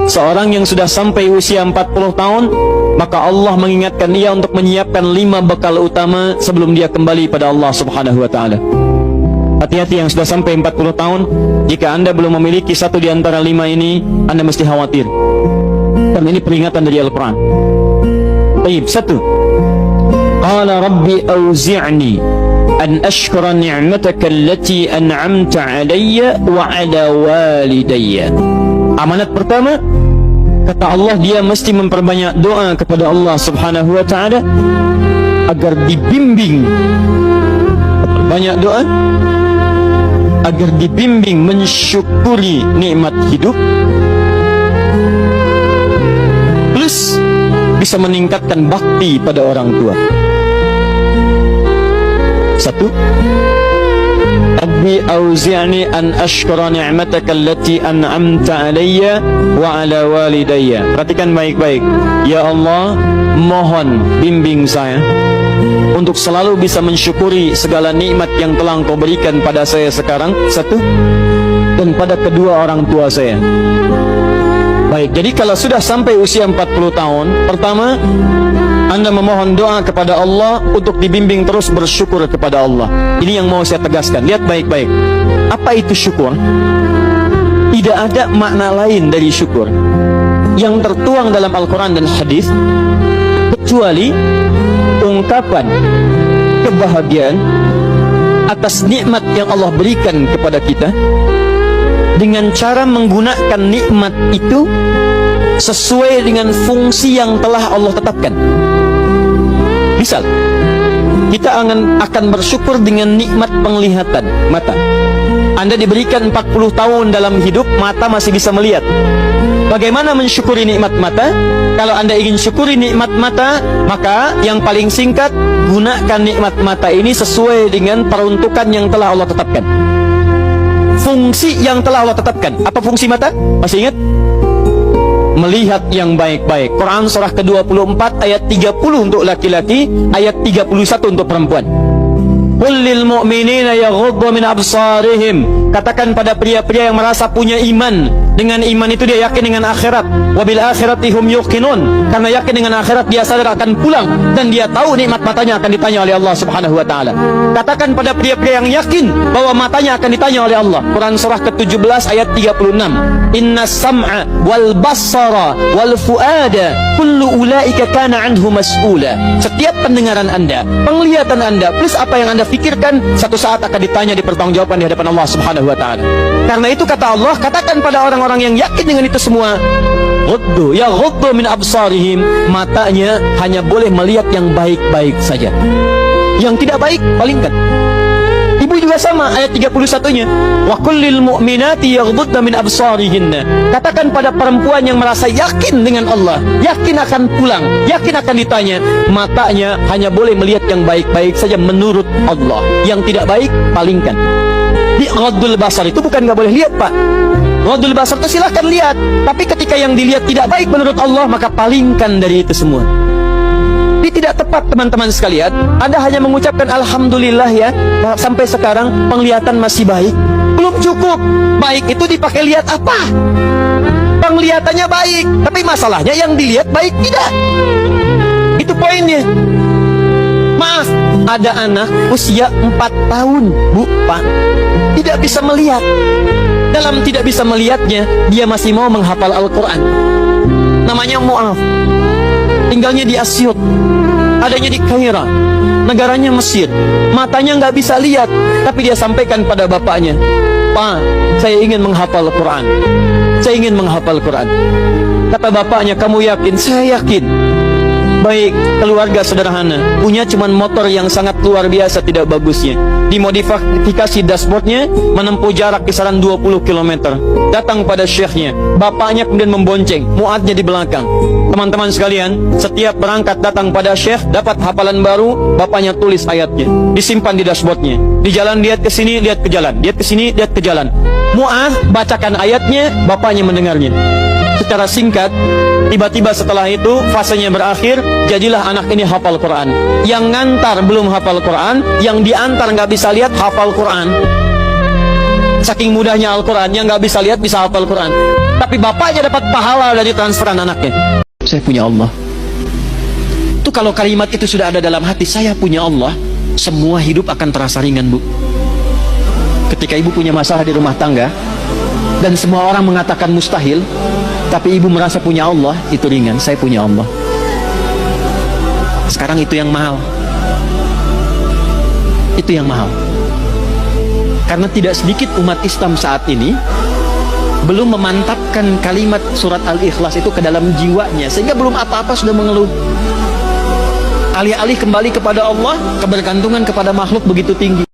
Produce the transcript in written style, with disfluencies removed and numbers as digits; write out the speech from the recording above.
seorang yang sudah sampai usia 40 tahun, maka Allah mengingatkan dia untuk menyiapkan 5 bekal utama sebelum dia kembali pada Allah Subhanahu wa taala. Hati-hati yang sudah sampai 40 tahun, jika Anda belum memiliki satu di antara 5 ini, Anda mesti khawatir. Karena ini peringatan dari Al-Quran. Baik, 1. Qala rabbi auzi'ni an ashkura ni'mataka allati an'amta 'alayya wa 'ala walidayya. Amanat pertama, kata Allah, dia mesti memperbanyak doa kepada Allah Subhanahu wa taala agar dibimbing. Banyak doa agar dibimbing mensyukuri nikmat hidup, plus bisa meningkatkan bakti pada orang tua. 1. Rabbi auzi'ni an ashkura ni'mataka allati an'amta 'alayya wa 'ala walidayya. Perhatikan baik-baik. Ya Allah, mohon bimbing saya untuk selalu bisa mensyukuri segala nikmat yang telah Engkau berikan pada saya sekarang, 1, dan pada kedua orang tua saya. Baik, jadi kalau sudah sampai usia 40 tahun, pertama, Anda memohon doa kepada Allah untuk dibimbing terus bersyukur kepada Allah. Ini yang mau saya tegaskan. Lihat baik-baik. Apa itu syukur? Tidak ada makna lain dari syukur yang tertuang dalam Al-Quran dan hadis kecuali ungkapan kebahagiaan atas nikmat yang Allah berikan kepada kita dengan cara menggunakan nikmat itu sesuai dengan fungsi yang telah Allah tetapkan. Misal, kita akan bersyukur dengan nikmat penglihatan mata. Anda diberikan 40 tahun dalam hidup, mata masih bisa melihat. Bagaimana mensyukuri nikmat mata? Kalau Anda ingin syukuri nikmat mata, maka yang paling singkat, gunakan nikmat mata ini sesuai dengan peruntukan yang telah Allah tetapkan. Fungsi yang telah Allah tetapkan. Apa fungsi mata? Masih ingat? Melihat yang baik-baik. Quran surah ke-24 ayat 30 untuk laki-laki, ayat 31 untuk perempuan. Qul lil mu'minina yaghuddu min absarihim. Katakan pada pria-pria yang merasa punya iman. Dengan iman itu dia yakin dengan akhirat. Wabil akhirati hum yuqinun. Karena yakin dengan akhirat dia sadar akan pulang dan dia tahu nikmat matanya akan ditanya oleh Allah Subhanahu wa taala. Katakan pada pria-pria yang yakin bahwa matanya akan ditanya oleh Allah. Quran surah ke-17 ayat 36. Innas sam'a wal basara wal fuada kullu ulaika kana anhu mas'ula. Setiap pendengaran Anda, penglihatan Anda, plus apa yang Anda fikirkan, satu saat akan ditanya, dipertanggungjawabkan di hadapan Allah Subhanahu wa taala. Karena itu kata Allah, katakan pada orang-orang yang yakin dengan itu semua, ghuddu min absarihim, matanya hanya boleh melihat yang baik-baik saja. Yang tidak baik, palingkan. Ibu juga sama, ayat 31-nya. Wa kullil mu'minati yaghdudna min absarihinna. Katakan pada perempuan yang merasa yakin dengan Allah, yakin akan pulang, yakin akan ditanya, matanya hanya boleh melihat yang baik-baik saja menurut Allah. Yang tidak baik, palingkan. Di ghaddul basar itu bukan nggak boleh lihat, Pak. Ghaddul basar itu silahkan lihat, tapi ketika yang dilihat tidak baik menurut Allah, maka palingkan dari itu semua. Ini tidak tepat, teman-teman sekalian. Anda hanya mengucapkan alhamdulillah ya, sampai sekarang penglihatan masih baik. Belum cukup. Baik itu dipakai lihat apa? Penglihatannya baik, tapi masalahnya yang dilihat baik tidak. Itu poinnya. Maaf, ada anak usia 4 tahun, Bu, Pak, tidak bisa melihat. Dalam tidak bisa melihatnya, dia masih mau menghafal Al-Quran. Namanya Mu'af. Tinggalnya di Asyut, adanya di Kaira, negaranya Mesir. Matanya nggak bisa lihat, tapi dia sampaikan pada bapaknya, Pak, saya ingin menghafal Quran. Saya ingin menghafal Quran. Kata bapaknya, kamu yakin? Saya yakin. Baik, keluarga sederhana, punya cuman motor yang sangat luar biasa tidak bagusnya. Dimodifikasi dashboardnya, menempuh jarak kisaran 20 km. Datang pada syekhnya, bapaknya kemudian membonceng, muadnya di belakang. Teman-teman sekalian, setiap berangkat datang pada syekh, dapat hafalan baru, bapaknya tulis ayatnya, disimpan di dashboardnya. Di jalan lihat ke sini, lihat ke jalan, lihat ke sini, lihat ke jalan. Mu'ad bacakan ayatnya, bapaknya mendengarnya. Secara singkat, tiba-tiba setelah itu fasenya berakhir, jadilah anak ini hafal Quran. Yang ngantar belum hafal Quran, yang diantar nggak bisa lihat hafal Quran. saking mudahnya Al-Quran, yang nggak bisa lihat bisa hafal Quran. Tapi bapaknya dapat pahala dari transferan anaknya. Saya punya Allah. Itu kalau kalimat itu sudah ada dalam hati, saya punya Allah, semua hidup akan terasa ringan, Bu. Ketika ibu punya masalah di rumah tangga, dan semua orang mengatakan mustahil, tapi ibu merasa punya Allah, itu ringan. Saya punya Allah. Sekarang itu yang mahal. Itu yang mahal. Karena tidak sedikit umat Islam saat ini belum memantapkan kalimat surat Al-Ikhlas itu ke dalam jiwanya, sehingga belum apa-apa sudah mengeluh. Alih-alih kembali kepada Allah, kebergantungan kepada makhluk begitu tinggi.